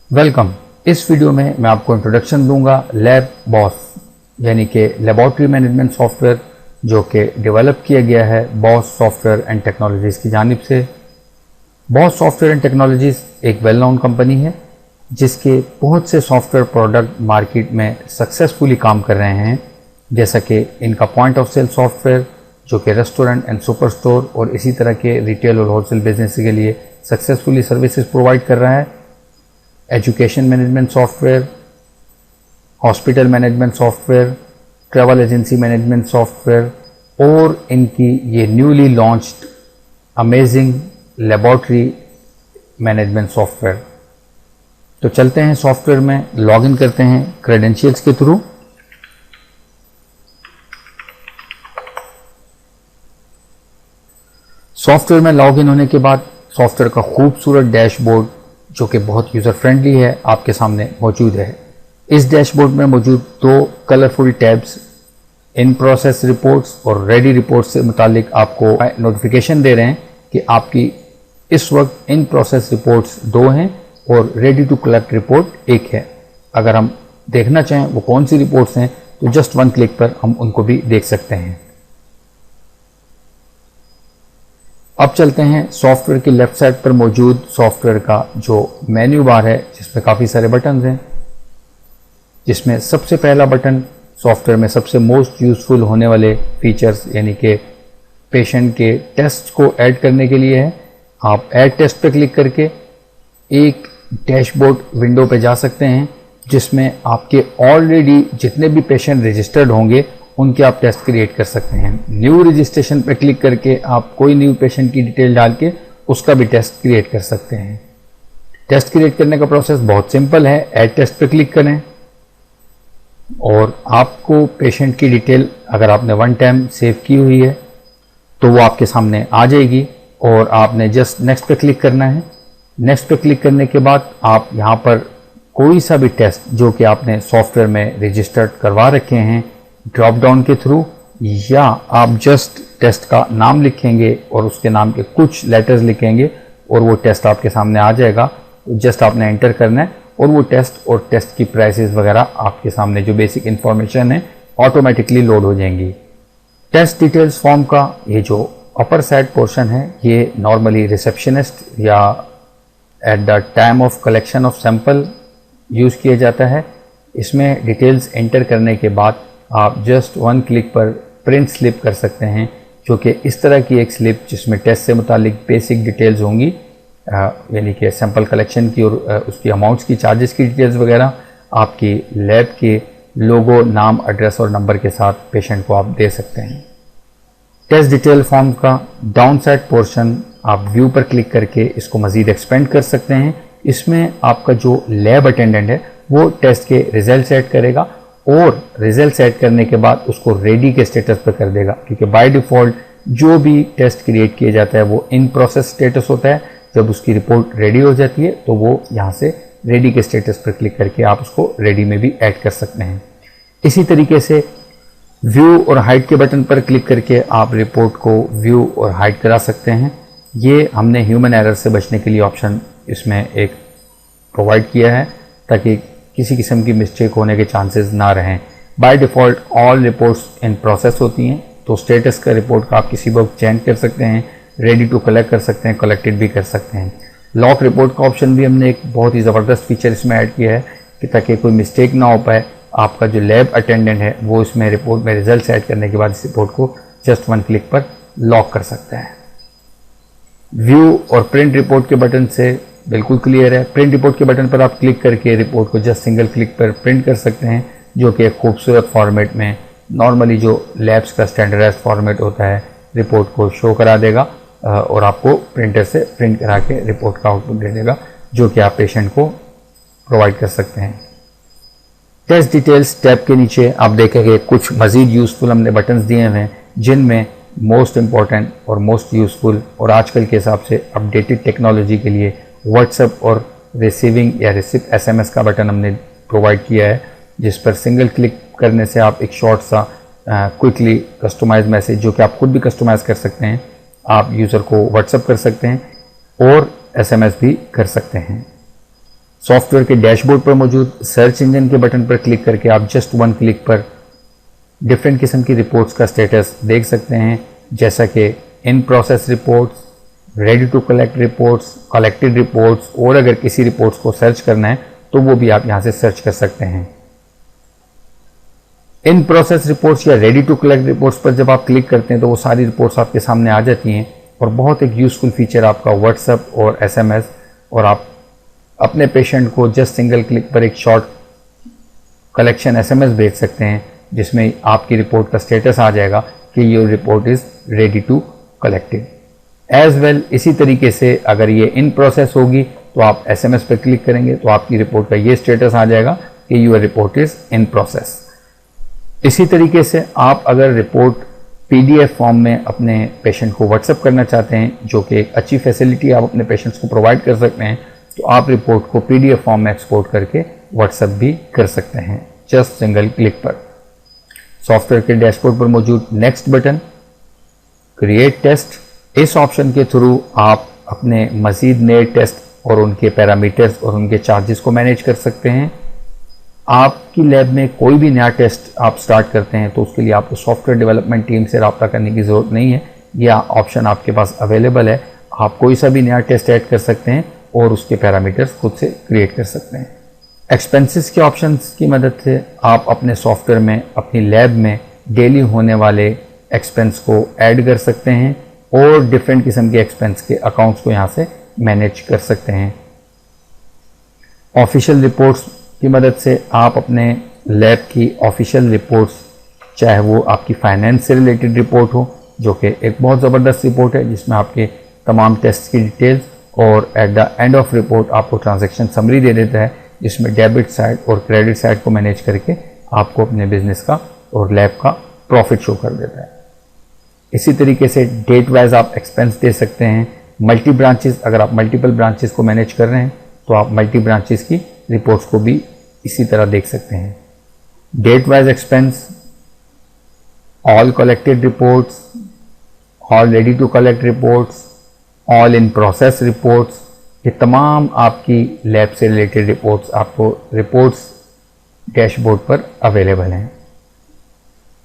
Welcome. इस video में मैं आपको इंट्रोडक्शन दूंगा लैब बॉस यानी कि लेबॉर्ट्री मैनेजमेंट सॉफ्टवेयर जो कि डेवलप किया गया है बॉस सॉफ्टवेयर एंड टेक्नोलॉजीज़ की जानिब से। बॉस सॉफ्टवेयर एंड टेक्नोलॉजीज़ एक वेल नोन कंपनी है जिसके बहुत से सॉफ्टवेयर प्रोडक्ट मार्केट में सक्सेसफुली काम कर रहे हैं, जैसा कि इनका पॉइंट ऑफ सेल सॉफ्टवेयर जो कि रेस्टोरेंट एंड सुपर स्टोर और इसी तरह के रिटेल और होलसेल बिजनेस के लिए सक्सेसफुली सर्विसेज प्रोवाइड कर रहा है। Education management software, hospital management software, travel agency management software और इनकी ये newly launched amazing laboratory management software. तो चलते हैं सॉफ्टवेयर में, लॉगिन करते हैं क्रेडेंशियल्स के थ्रू। सॉफ्टवेयर में लॉगिन होने के बाद सॉफ्टवेयर का खूबसूरत डैशबोर्ड जो कि बहुत यूज़र फ्रेंडली है आपके सामने मौजूद है। इस डैशबोर्ड में मौजूद दो कलरफुल टैब्स इन प्रोसेस रिपोर्ट्स और रेडी रिपोर्ट्स से मुतालिक आपको नोटिफिकेशन दे रहे हैं कि आपकी इस वक्त इन प्रोसेस रिपोर्ट्स दो हैं और रेडी टू कलेक्ट रिपोर्ट एक है। अगर हम देखना चाहें वो कौन सी रिपोर्ट्स हैं तो जस्ट वन क्लिक पर हम उनको भी देख सकते हैं। अब चलते हैं सॉफ्टवेयर की लेफ्ट साइड पर मौजूद सॉफ्टवेयर का जो मेन्यू बार है जिसमें काफ़ी सारे बटन्स हैं, जिसमें सबसे पहला बटन सॉफ्टवेयर में सबसे मोस्ट यूज़फुल होने वाले फीचर्स यानी कि पेशेंट के टेस्ट को ऐड करने के लिए है। आप ऐड टेस्ट पर क्लिक करके एक डैशबोर्ड विंडो पे जा सकते हैं जिसमें आपके ऑलरेडी जितने भी पेशेंट रजिस्टर्ड होंगे उनके आप टेस्ट क्रिएट कर सकते हैं। न्यू रजिस्ट्रेशन पर क्लिक करके आप कोई न्यू पेशेंट की डिटेल डाल के उसका भी टेस्ट क्रिएट कर सकते हैं। टेस्ट क्रिएट करने का प्रोसेस बहुत सिंपल है। ऐड टेस्ट पर क्लिक करें और आपको पेशेंट की डिटेल अगर आपने वन टाइम सेव की हुई है तो वो आपके सामने आ जाएगी और आपने जस्ट नेक्स्ट पे क्लिक करना है। नेक्स्ट पे क्लिक करने के बाद आप यहाँ पर कोई सा भी टेस्ट जो कि आपने सॉफ्टवेयर में रजिस्टर्ड करवा रखे हैं ड्रॉप डाउन के थ्रू, या आप जस्ट टेस्ट का नाम लिखेंगे और उसके नाम के कुछ लेटर्स लिखेंगे और वो टेस्ट आपके सामने आ जाएगा। तो जस्ट आपने एंटर करना है और वो टेस्ट और टेस्ट की प्राइसेस वगैरह आपके सामने जो बेसिक इन्फॉर्मेशन है ऑटोमेटिकली लोड हो जाएंगी। टेस्ट डिटेल्स फॉर्म का ये जो अपर साइड पोर्शन है ये नॉर्मली रिसेप्शनिस्ट या at the time of collection of sample use किया जाता है। इसमें डिटेल्स एंटर करने के बाद आप जस्ट वन क्लिक पर प्रिंट स्लिप कर सकते हैं, जो कि इस तरह की एक स्लिप जिसमें टेस्ट से मुतालिक बेसिक डिटेल्स होंगी, यानी कि सैंपल कलेक्शन की और उसकी अमाउंट्स की, चार्जेस की डिटेल्स वगैरह, आपकी लैब के लोगो, नाम, एड्रेस और नंबर के साथ पेशेंट को आप दे सकते हैं। टेस्ट डिटेल फॉर्म का डाउन साइड पोर्शन आप व्यू पर क्लिक करके इसको मज़ीद एक्सपेंड कर सकते हैं। इसमें आपका जो लैब अटेंडेंट है वो टेस्ट के रिजल्ट सेट करेगा और रिजल्ट सेट करने के बाद उसको रेडी के स्टेटस पर कर देगा, क्योंकि बाय डिफ़ॉल्ट जो भी टेस्ट क्रिएट किया जाता है वो इन प्रोसेस स्टेटस होता है। जब उसकी रिपोर्ट रेडी हो जाती है तो वो यहाँ से रेडी के स्टेटस पर क्लिक करके आप उसको रेडी में भी ऐड कर सकते हैं। इसी तरीके से व्यू और हाइड के बटन पर क्लिक करके आप रिपोर्ट को व्यू और हाइड करा सकते हैं। ये हमने ह्यूमन एरर से बचने के लिए ऑप्शन इसमें एक प्रोवाइड किया है ताकि किसी किस्म की मिस्टेक होने के चांसेस ना रहें। By default all reports in process होती हैं, तो स्टेटस का रिपोर्ट का आप किसी वक्त चेंज कर सकते हैं, रेडी टू कलेक्ट कर सकते हैं, कलेक्टेड भी कर सकते हैं। लॉक रिपोर्ट का ऑप्शन भी हमने एक बहुत ही ज़बरदस्त फीचर इसमें ऐड किया है कि ताकि कोई मिस्टेक ना हो पाए। आपका जो लैब अटेंडेंट है वो इसमें रिपोर्ट में रिजल्ट ऐड करने के बाद इस रिपोर्ट को जस्ट वन क्लिक पर लॉक कर सकता है। व्यू और प्रिंट रिपोर्ट के बटन से बिल्कुल क्लियर है। प्रिंट रिपोर्ट के बटन पर आप क्लिक करके रिपोर्ट को जस्ट सिंगल क्लिक पर प्रिंट कर सकते हैं, जो कि एक खूबसूरत फॉर्मेट में नॉर्मली जो लैब्स का स्टैंडर्डाइज फॉर्मेट होता है रिपोर्ट को शो करा देगा और आपको प्रिंटर से प्रिंट करा के रिपोर्ट का आउटपुट दे देगा, जो कि आप पेशेंट को प्रोवाइड कर सकते हैं। टेस्ट डिटेल्स टैब के नीचे आप देखेंगे कुछ मज़ीद यूज़फुल हमने बटन्स दिए हुए हैं, जिनमें मोस्ट इम्पॉर्टेंट और मोस्ट यूज़फुल और आजकल के हिसाब से अपडेटेड टेक्नोलॉजी के लिए व्हाट्सएप और रिसीविंग या रिसिव SMS का बटन हमने प्रोवाइड किया है, जिस पर सिंगल क्लिक करने से आप एक शॉर्ट सा क्विकली कस्टमाइज मैसेज, जो कि आप खुद भी कस्टमाइज़ कर सकते हैं, आप यूज़र को व्हाट्सएप कर सकते हैं और SMS भी कर सकते हैं। सॉफ्टवेयर के डैशबोर्ड पर मौजूद सर्च इंजन के बटन पर क्लिक करके आप जस्ट वन क्लिक पर डिफरेंट किस्म की रिपोर्ट्स का स्टेटस देख सकते हैं, जैसा कि in process reports, ready to collect reports, collected reports, और अगर किसी रिपोर्ट्स को सर्च करना है तो वो भी आप यहाँ से सर्च कर सकते हैं। इन प्रोसेस रिपोर्ट्स या रेडी टू कलेक्ट रिपोर्ट्स पर जब आप क्लिक करते हैं तो वो सारी रिपोर्ट्स आपके सामने आ जाती हैं, और बहुत एक यूज़फुल फीचर आपका व्हाट्सएप और SMS, और आप अपने पेशेंट को जस्ट सिंगल क्लिक पर एक शॉर्ट कलेक्शन SMS भेज सकते हैं, जिसमें आपकी रिपोर्ट का स्टेटस आ जाएगा कि your report is ready to collected. As well इसी तरीके से अगर ये इन प्रोसेस होगी तो आप SMS पर क्लिक करेंगे तो आपकी रिपोर्ट का ये स्टेटस आ जाएगा कि your report is in process. इसी तरीके से आप अगर रिपोर्ट PDF फॉर्म में अपने पेशेंट को व्हाट्सएप करना चाहते हैं, जो कि एक अच्छी फैसिलिटी आप अपने पेशेंट्स को प्रोवाइड कर सकते हैं, तो आप रिपोर्ट को PDF फॉर्म में एक्सपोर्ट करके व्हाट्सएप भी कर सकते हैं जस्ट सिंगल क्लिक पर। सॉफ्टवेयर के डैशबोर्ड पर मौजूद नेक्स्ट बटन, क्रिएट टेस्ट, इस ऑप्शन के थ्रू आप अपने मज़ीद नए टेस्ट और उनके पैरामीटर्स और उनके चार्जेस को मैनेज कर सकते हैं। आपकी लैब में कोई भी नया टेस्ट आप स्टार्ट करते हैं तो उसके लिए आपको सॉफ्टवेयर डेवलपमेंट टीम से रब्ता करने की ज़रूरत नहीं है, यह ऑप्शन आपके पास अवेलेबल है। आप कोई सा भी नया टेस्ट ऐड कर सकते हैं और उसके पैरामीटर्स खुद से क्रिएट कर सकते हैं। एक्सपेंसेस के ऑप्शंस की मदद से आप अपने सॉफ्टवेयर में अपनी लैब में डेली होने वाले एक्सपेंस को ऐड कर सकते हैं और डिफरेंट किस्म के एक्सपेंस के अकाउंट्स को यहाँ से मैनेज कर सकते हैं। ऑफिशियल रिपोर्ट्स की मदद से आप अपने लैब की ऑफिशियल रिपोर्ट्स, चाहे वो आपकी फाइनेंस से रिलेटेड रिपोर्ट हो, जो कि एक बहुत ज़बरदस्त रिपोर्ट है जिसमें आपके तमाम टेस्ट की डिटेल्स, और at the end of report आपको ट्रांजैक्शन समरी दे देता है, जिसमें डेबिट साइड और क्रेडिट साइड को मैनेज करके आपको अपने बिजनेस का और लैब का प्रॉफिट शो कर देता है। इसी तरीके से डेट वाइज आप एक्सपेंस दे सकते हैं। मल्टी ब्रांचेस, अगर आप मल्टीपल ब्रांचेस को मैनेज कर रहे हैं तो आप मल्टी ब्रांचेस की रिपोर्ट्स को भी इसी तरह देख सकते हैं। Date wise expense, all collected reports, all ready to collect reports, all in process reports, ये तमाम आपकी लैब से रिलेटेड रिपोर्ट्स आपको रिपोर्ट्स डैशबोर्ड पर अवेलेबल हैं।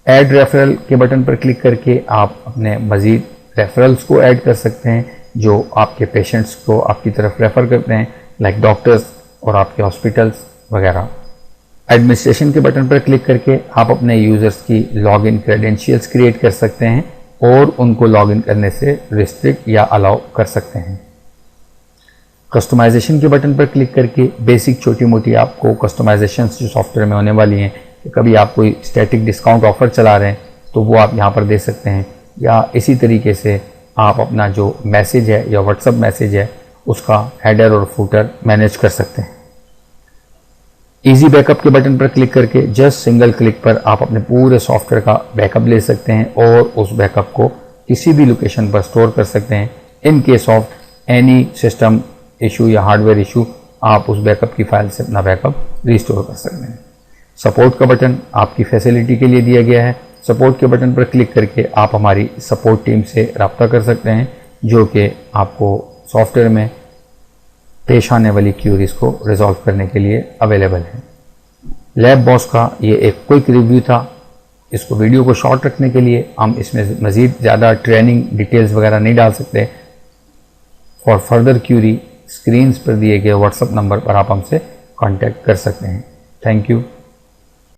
ऐड रेफरल के बटन पर क्लिक करके आप अपने मज़ीद रेफरल्स को ऐड कर सकते हैं जो आपके पेशेंट्स को आपकी तरफ रेफ़र करते हैं, लाइक डॉक्टर्स और आपके हॉस्पिटल्स वगैरह। एडमिनिस्ट्रेशन के बटन पर क्लिक करके आप अपने यूज़र्स की लॉगिन क्रेडेंशियल्स क्रिएट कर सकते हैं और उनको लॉगिन करने से रिस्ट्रिक्ट या अलाउ कर सकते हैं। कस्टमाइजेशन के बटन पर क्लिक करके बेसिक छोटी मोटी आपको कस्टमाइजेशंस जो सॉफ्टवेयर में होने वाली हैं, कभी आप कोई स्टैटिक डिस्काउंट ऑफर चला रहे हैं तो वो आप यहाँ पर दे सकते हैं, या इसी तरीके से आप अपना जो मैसेज है या व्हाट्सएप मैसेज है उसका हेडर और फूटर मैनेज कर सकते हैं। इजी बैकअप के बटन पर क्लिक करके जस्ट सिंगल क्लिक पर आप अपने पूरे सॉफ्टवेयर का बैकअप ले सकते हैं और उस बैकअप को किसी भी लोकेशन पर स्टोर कर सकते हैं। In case of any system issue या हार्डवेयर इशू, आप उस बैकअप की फाइल से अपना बैकअप रिस्टोर कर सकते हैं। सपोर्ट का बटन आपकी फैसिलिटी के लिए दिया गया है। सपोर्ट के बटन पर क्लिक करके आप हमारी सपोर्ट टीम से रब्ता कर सकते हैं, जो कि आपको सॉफ्टवेयर में पेश आने वाली क्यूरीज को रिजॉल्व करने के लिए अवेलेबल है। लैब बॉस का ये एक क्विक रिव्यू था। इसको वीडियो को शॉर्ट रखने के लिए हम इसमें मज़ीद ज़्यादा ट्रेनिंग डिटेल्स वगैरह नहीं डाल सकते। फॉर फर्दर क्यूरी स्क्रीन्स पर दिए गए व्हाट्सएप नंबर पर आप हमसे कांटेक्ट कर सकते हैं। Thank you.